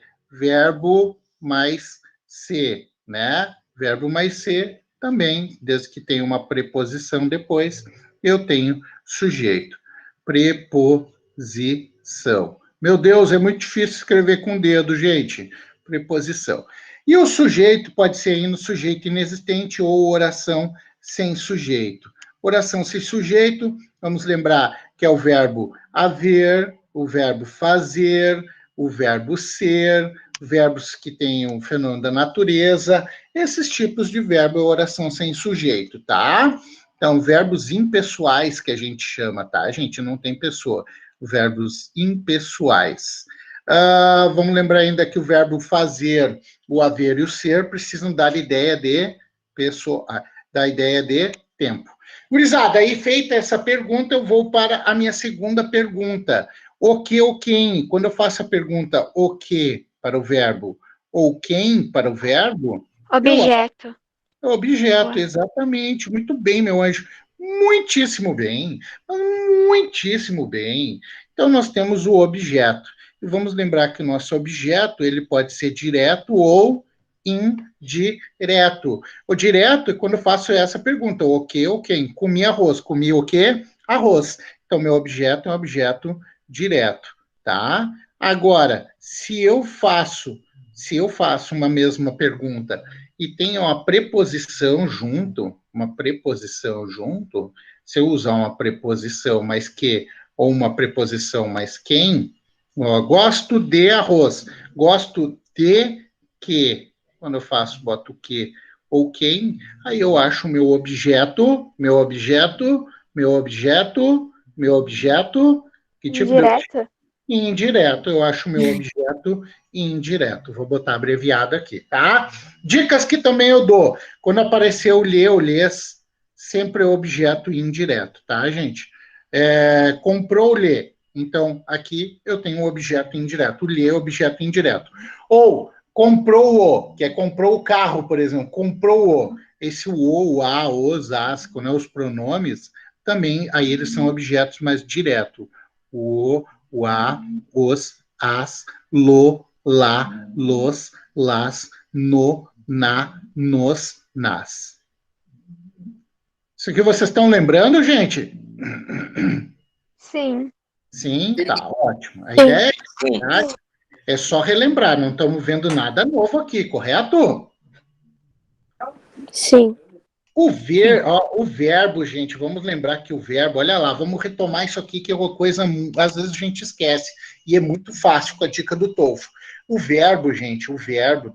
né? Verbo mais ser também, desde que tenha uma preposição depois, eu tenho sujeito. Preposição. Meu Deus, é muito difícil escrever com o dedo, gente. Preposição. E o sujeito pode ser ainda sujeito inexistente ou oração sem sujeito. Oração sem sujeito, vamos lembrar que é o verbo haver, o verbo fazer, o verbo ser, verbos que têm um fenômeno da natureza, esses tipos de verbo é oração sem sujeito, tá? Então, verbos impessoais que a gente chama, tá? A gente não tem pessoa, verbos impessoais. Vamos lembrar ainda que o verbo fazer, o haver e o ser precisam dar ideia de pessoa, da ideia de tempo. Gurizada, aí feita essa pergunta, eu vou para a minha segunda pergunta. O que ou quem? Quando eu faço a pergunta o que para o verbo ou quem para o verbo... Objeto. Objeto, exatamente. Muito bem, meu anjo. Muitíssimo bem. Muitíssimo bem. Então, nós temos o objeto. E vamos lembrar que o nosso objeto, ele pode ser direto ou indireto. O direto é quando eu faço essa pergunta, o que ou quem? Comi arroz. Comi o quê? Arroz. Então, meu objeto é um objeto direto, tá? Agora, se eu faço uma mesma pergunta e tem uma preposição junto, se eu usar uma preposição mais que ou uma preposição mais quem, gosto de arroz, gosto de que, quando eu boto que ou quem, aí eu acho meu objeto, que tipo Indireto? Indireto, eu acho meu objeto indireto. Vou botar abreviado aqui, tá? Dicas que também eu dou. Quando aparecer o lê ou lês, sempre é objeto indireto, tá, gente? Comprou o lê. Então, aqui eu tenho um objeto indireto. O lê é objeto indireto. Ou comprou o, que é comprou o carro, por exemplo. Comprou o. Esse o, a, os, as, quando é os pronomes, também aí eles são objetos mais direto. O o a, os, as, lo, lá, los, las, no, na, nos, nas. Isso aqui vocês estão lembrando, gente? Sim. Sim, tá ótimo. A ideia é só relembrar, não estamos vendo nada novo aqui, correto? Sim. O verbo, gente, vamos lembrar que o verbo, olha lá, vamos retomar isso aqui, que é uma coisa, às vezes a gente esquece, e é muito fácil com a dica do TOEFL. O verbo, gente,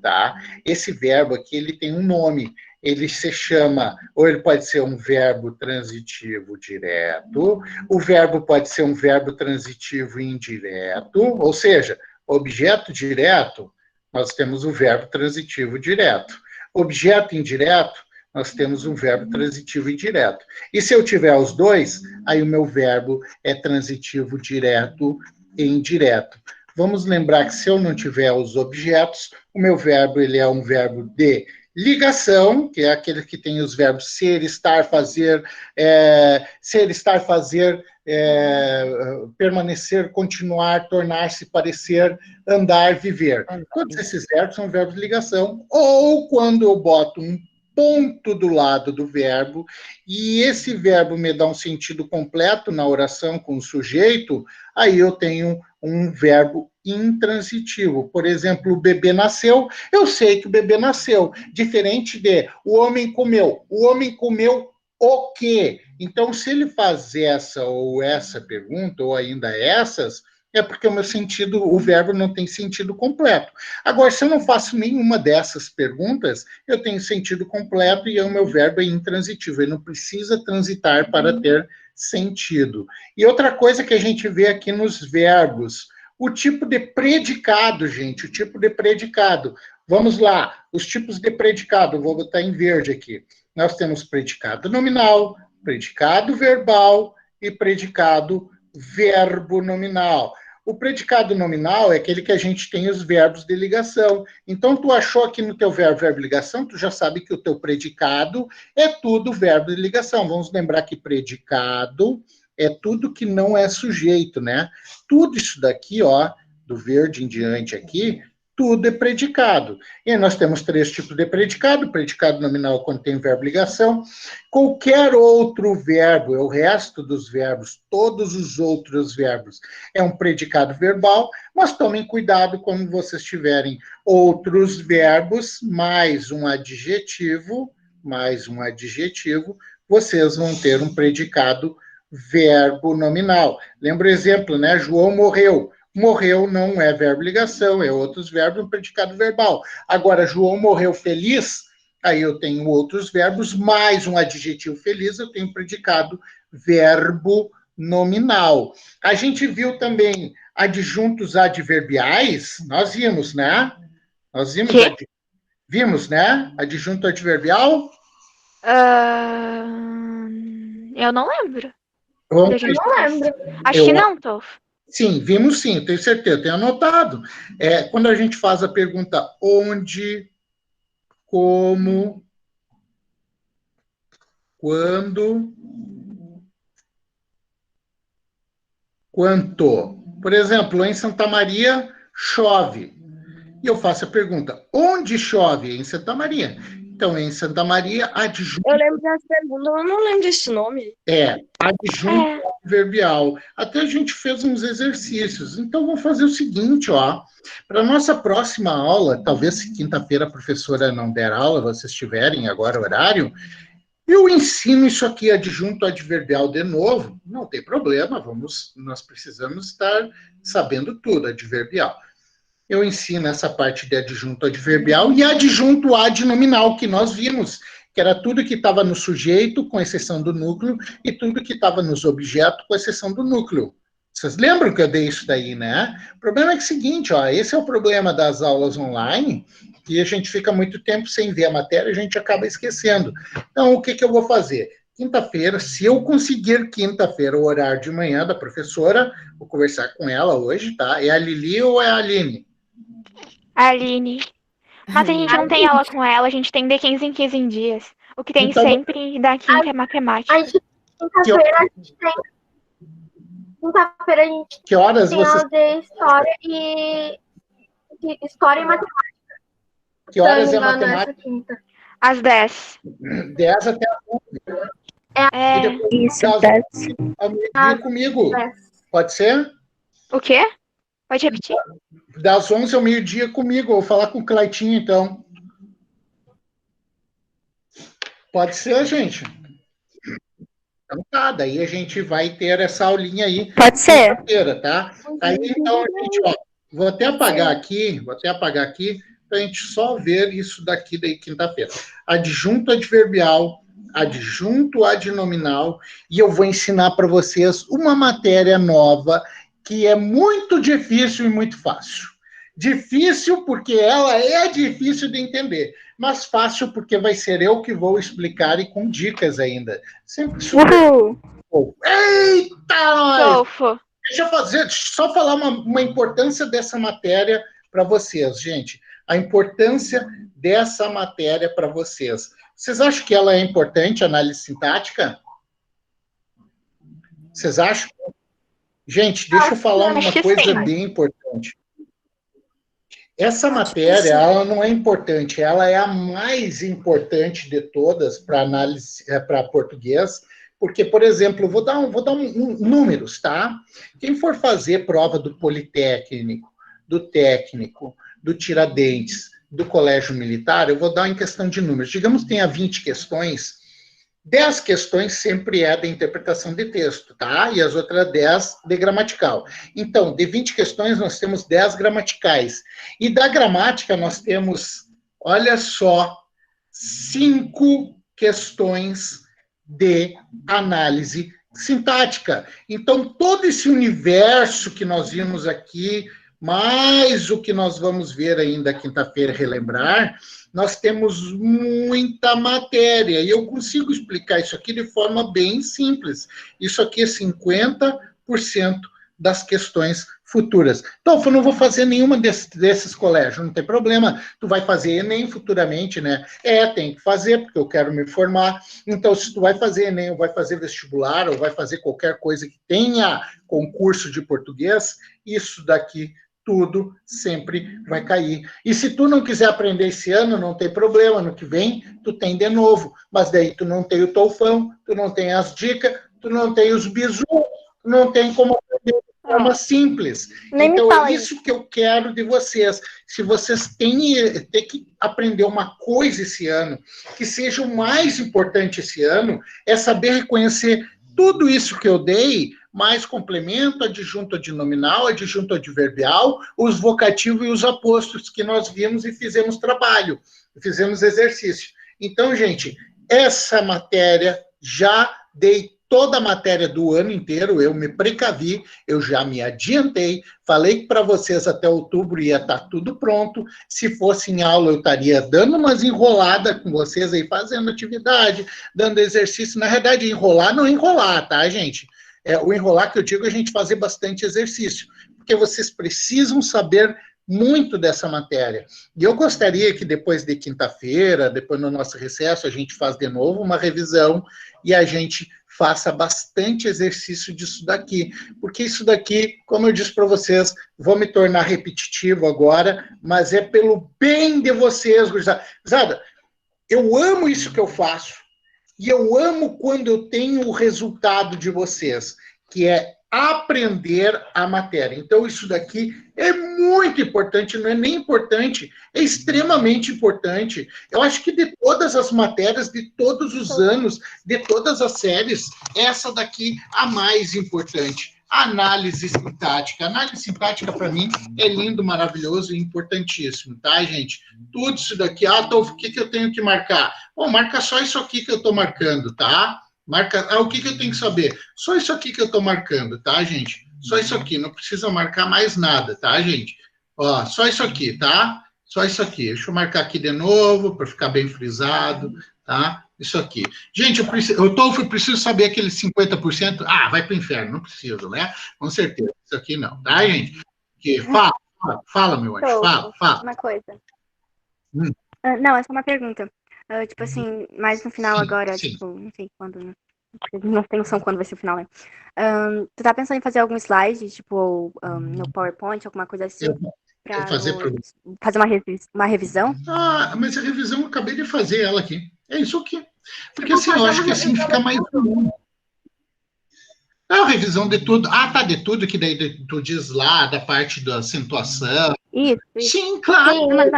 tá? Esse verbo aqui, ele tem um nome, ele se chama, ou ele pode ser um verbo transitivo direto, o verbo pode ser um verbo transitivo indireto, ou seja, objeto direto, nós temos o verbo transitivo direto. Objeto indireto, nós temos um verbo transitivo indireto. E se eu tiver os dois, aí o meu verbo é transitivo direto e indireto. Vamos lembrar que se eu não tiver os objetos, o meu verbo ele é um verbo de ligação, que é aquele que tem os verbos ser, estar, fazer, permanecer, continuar, tornar-se, parecer, andar, viver. Todos esses verbos são verbos de ligação. Ou quando eu boto um ponto do lado do verbo, e esse verbo me dá um sentido completo na oração com o sujeito, aí eu tenho um verbo intransitivo. Por exemplo, o bebê nasceu, eu sei que o bebê nasceu. Diferente de o homem comeu. O homem comeu o quê? Então, se ele faz essa ou essa pergunta, ou ainda essas, é porque o verbo não tem sentido completo. Agora, se eu não faço nenhuma dessas perguntas, eu tenho sentido completo e o meu verbo é intransitivo. Ele não precisa transitar para ter sentido. E outra coisa que a gente vê aqui nos verbos, o tipo de predicado, gente, o tipo de predicado. Vamos lá, os tipos de predicado, vou botar em verde aqui. Nós temos predicado nominal, predicado verbal e predicado verbo nominal. O predicado nominal é aquele que a gente tem os verbos de ligação. Então, tu achou aqui no teu verbo de ligação, tu já sabe que o teu predicado é tudo verbo de ligação. Vamos lembrar que predicado é tudo que não é sujeito, né? Tudo isso daqui, ó, do verde em diante aqui, tudo é predicado. E aí nós temos 3 tipos de predicado. Predicado nominal quando tem verbo ligação. Qualquer outro verbo, é o resto dos verbos, todos os outros verbos, é um predicado verbal, mas tomem cuidado quando vocês tiverem outros verbos, mais um adjetivo, vocês vão ter um predicado verbo nominal. Lembra o exemplo, né? João morreu. Morreu não é verbo ligação, é outros verbos, um predicado verbal. Agora, João morreu feliz, aí eu tenho outros verbos, mais um adjetivo feliz, eu tenho predicado verbo nominal. A gente viu também adjuntos adverbiais, nós vimos, né? Vimos, né? Adjunto adverbial? Eu não lembro. Eu não lembro. Acho que não, Tô. Sim, vimos sim, tenho certeza, tenho anotado. Quando a gente faz a pergunta onde, como, quando, quanto. Por exemplo, em Santa Maria chove. E eu faço a pergunta, onde chove? Em Santa Maria. Então, em Santa Maria, adjunto... Eu lembro dessa pergunta, eu não lembro desse nome. Adjunto adverbial. Até a gente fez uns exercícios. Então, vamos fazer o seguinte, ó. Para a nossa próxima aula, talvez se quinta-feira a professora não der aula, vocês tiverem agora horário, eu ensino isso aqui, adjunto adverbial de novo. Não tem problema, nós precisamos estar sabendo tudo, adverbial. Eu ensino essa parte de adjunto adverbial e adjunto adnominal, que nós vimos, que era tudo que estava no sujeito, com exceção do núcleo, e tudo que estava nos objetos, com exceção do núcleo. Vocês lembram que eu dei isso daí, né? O problema é o seguinte, ó, esse é o problema das aulas online, que a gente fica muito tempo sem ver a matéria, a gente acaba esquecendo. Então, o que eu vou fazer? Quinta-feira, se eu conseguir quinta-feira o horário de manhã da professora, vou conversar com ela hoje, tá? É a Lili ou é a Aline? Aline. Mas a gente não tem aula com ela, a gente tem de 15 em 15 dias. O que tem Então, sempre da quinta é matemática. Quinta-feira a gente tem. quinta-feira a gente Que horas tem você... aula de história e matemática. Que horas Se é não me engano, matemática? essa quinta. Às 10. 10 até as 11. E depois Isso, das 10. 11 ao meio-dia comigo. Pode ser? O quê? Pode repetir? Das 11 ao meio-dia comigo. Vou falar com o Claitinho, então. Pode ser, gente? Então tá, daí a gente vai ter essa aulinha aí. Pode ser. Tá? Aí, então, gente, ó, vou até apagar aqui, para a gente só ver isso daqui daí quinta-feira. Adjunto adverbial, adjunto adnominal, e eu vou ensinar para vocês uma matéria nova que é muito difícil e muito fácil. Difícil porque ela é difícil de entender, mas fácil porque vai ser eu que vou explicar e com dicas ainda. Sempre super... Eita, nós! Deixa eu só falar uma importância dessa matéria para vocês, gente. A importância dessa matéria para vocês. Vocês acham que ela é importante, análise sintática? Vocês acham? Gente, deixa eu falar uma coisa bem importante. Essa matéria, ela não é importante, ela é a mais importante de todas para análise, para português, porque, por exemplo, vou dar números, tá? Quem for fazer prova do Politécnico, do Técnico, do Tiradentes, do Colégio Militar, eu vou dar em questão de números. Digamos que tenha 20 questões, 10 questões sempre é da interpretação de texto, tá? E as outras 10 de gramatical. Então, de 20 questões, nós temos 10 gramaticais. E da gramática, nós temos, olha só, 5 questões de análise sintática. Então, todo esse universo que nós vimos aqui, mais o que nós vamos ver ainda quinta-feira, relembrar, nós temos muita matéria, e eu consigo explicar isso aqui de forma bem simples. Isso aqui é 50% das questões futuras. Então, eu não vou fazer nenhuma desses colégios, não tem problema. Tu vai fazer Enem futuramente, né? Tem que fazer, porque eu quero me formar. Então, se tu vai fazer Enem, ou vai fazer vestibular, ou vai fazer qualquer coisa que tenha concurso de português, isso daqui tudo sempre vai cair. E se tu não quiser aprender esse ano, não tem problema, no que vem, tu tem de novo. Mas daí tu não tem o tolfão, tu não tem as dicas, tu não tem os bisus, tu não tem como aprender de forma simples. Então, é isso que eu quero de vocês. Se vocês têm que aprender uma coisa esse ano, que seja o mais importante esse ano, é saber reconhecer tudo isso que eu dei, mais complemento, adjunto adnominal, adjunto adverbial, os vocativos e os apostos que nós vimos e fizemos trabalho, fizemos exercício. Então, gente, essa matéria, já dei toda a matéria do ano inteiro, eu me precavi, eu já me adiantei, falei que para vocês até outubro ia estar tudo pronto, se fosse em aula eu estaria dando umas enroladas com vocês aí, fazendo atividade, dando exercício, na verdade enrolar, não enrolar, tá, gente? O enrolar que eu digo é a gente fazer bastante exercício, porque vocês precisam saber muito dessa matéria. E eu gostaria que depois de quinta-feira, depois no nosso recesso, a gente faz de novo uma revisão e a gente faça bastante exercício disso daqui, porque isso daqui, como eu disse para vocês, vou me tornar repetitivo agora, mas é pelo bem de vocês, gurizada. Eu amo isso que eu faço, e eu amo quando eu tenho o resultado de vocês, que é aprender a matéria. Então, isso daqui é muito importante, não é nem importante, é extremamente importante. Eu acho que de todas as matérias, de todos os anos, de todas as séries, essa daqui a mais importante. Análise sintática. Análise sintática, para mim, é lindo, maravilhoso e importantíssimo, tá, gente? Tudo isso daqui. Então, o que eu tenho que marcar? Bom, marca só isso aqui que eu estou marcando, tá? Marca, o que eu tenho que saber? Só isso aqui que eu estou marcando, tá, gente? Só isso aqui, não precisa marcar mais nada, tá, gente? Ó, só isso aqui, tá? Só isso aqui. Deixa eu marcar aqui de novo, para ficar bem frisado, tá? Isso aqui. Gente, eu preciso saber aquele 50%. Vai para o inferno, não preciso, né? Com certeza. Isso aqui não, tá, gente? Porque, fala, meu anjo, fala. Uma coisa. Não, é só uma pergunta. Tipo assim, mais no final agora, tipo, não sei quando, né? Não tem noção quando vai ser o final, né? Tu tá pensando em fazer algum slide, tipo, no PowerPoint, alguma coisa assim? Pra fazer uma revisão? Ah, mas a revisão eu acabei de fazer ela aqui. É isso aqui. Porque assim, eu acho que assim fica mais. Não, revisão de tudo. Ah, tá, de tudo, que daí tu diz lá, da parte da acentuação. Isso. Sim, claro. Sim, mas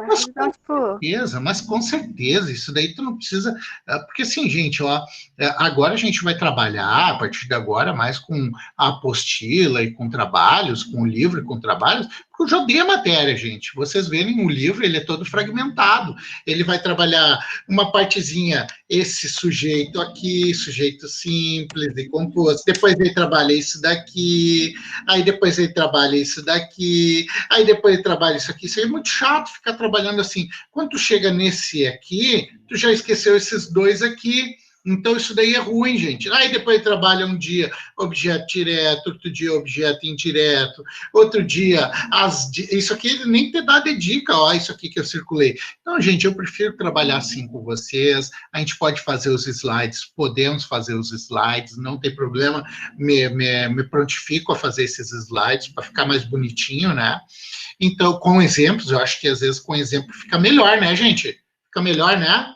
revisão, tipo... Mas com certeza, isso daí tu não precisa... Porque assim, gente, ó, agora a gente vai trabalhar, a partir de agora, mais com a apostila e com trabalhos, com o livro e com trabalhos, porque eu já dei a matéria, gente. Vocês verem o livro, ele é todo fragmentado. Ele vai trabalhar uma partezinha, esse sujeito aqui, sujeito simples e composto. Depois ele trabalha isso daqui, aí depois ele trabalha isso daqui, aí depois ele trabalha isso aqui. Isso aí é muito chato ficar trabalhando assim. Quando tu chega nesse aqui, tu já esqueceu esses dois aqui. Então, isso daí é ruim, gente. Aí depois ele trabalha um dia objeto direto, outro dia objeto indireto, outro dia... Isso aqui ele nem te dá de dica, ó, isso aqui que eu circulei. Então, gente, eu prefiro trabalhar assim com vocês. A gente pode fazer os slides, podemos fazer os slides, não tem problema. Me prontifico a fazer esses slides para ficar mais bonitinho, né? Então, com exemplos, eu acho que às vezes com exemplo fica melhor, né, gente? Fica melhor, né?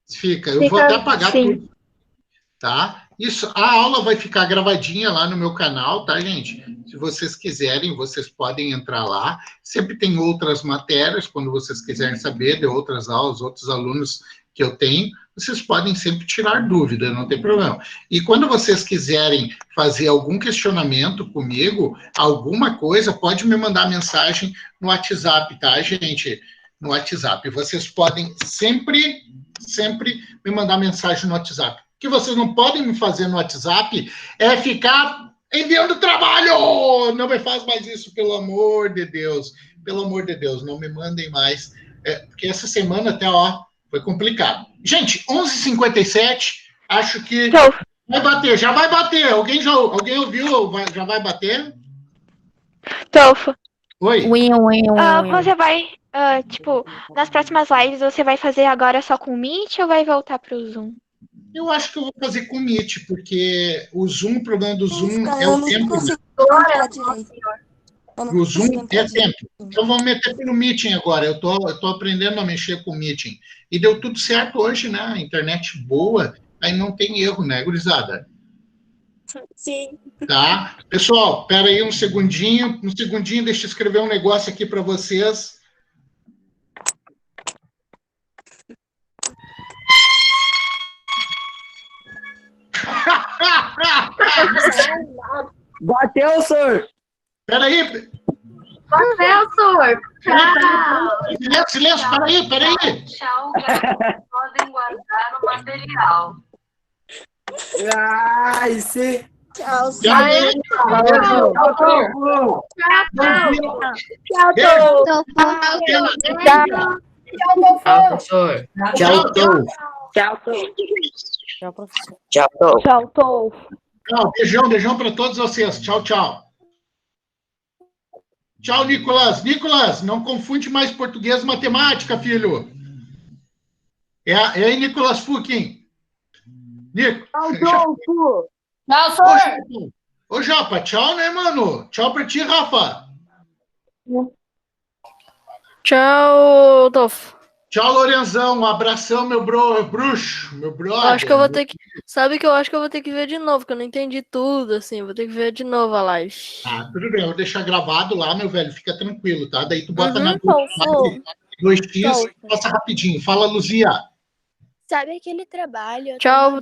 Fica. Eu vou até apagar tudo, tá? Isso, a aula vai ficar gravadinha lá no meu canal, tá, gente? Se vocês quiserem, vocês podem entrar lá. Sempre tem outras matérias, quando vocês quiserem saber de outras aulas, outros alunos que eu tenho, vocês podem sempre tirar dúvida, não tem problema. E quando vocês quiserem fazer algum questionamento comigo, alguma coisa, pode me mandar mensagem no WhatsApp, tá, gente? No WhatsApp. Vocês podem sempre me mandar mensagem no WhatsApp. O que vocês não podem me fazer no WhatsApp é ficar enviando trabalho! Não me faz mais isso, pelo amor de Deus. Pelo amor de Deus, não me mandem mais. Porque essa semana até, ó, foi complicado. Gente, 11h57, acho que vai bater, já vai bater. Alguém ouviu? Já vai bater? Tofo. Oi? Você vai, tipo, nas próximas lives, você vai fazer agora só com o Meet ou vai voltar pro Zoom? Eu acho que eu vou fazer com o Meet, porque o Zoom, o problema do Zoom é o tempo. O Zoom é tempo. Então vamos meter pelo Meeting agora. Eu tô aprendendo a mexer com o Meeting. E deu tudo certo hoje, né? A internet boa, aí não tem erro, né, gurizada? Sim. Tá? Pessoal, espera aí um segundinho, deixa eu escrever um negócio aqui para vocês. Bateu, senhor! Espera aí. Bateu, senhor! Tchau! Silêncio, espera aí. Tchau, galera. Podem guardar o material. Ai, sim! Tchau, professor! Tchau, beijão para todos vocês. Tchau. Tchau, Nicolas. Nicolas, não confunde mais português e matemática, filho. É aí, Nicolas Fuquim. Nico. Tchau, senhor. Ô, Japa, tchau, né, mano? Tchau pra ti, Rafa. Tchau, Tofo. Tchau, Lorenzão. Um abração, meu bruxo, meu brother. Acho que eu vou ter que... Sabe que eu acho que eu vou ter que ver de novo, que eu não entendi tudo, assim. Vou ter que ver de novo a live. Ah, tudo bem. Eu vou deixar gravado lá, meu velho. Fica tranquilo, tá? Daí tu bota na 2x, passa rapidinho. Fala, Luzia. Sabe aquele trabalho? Tchau,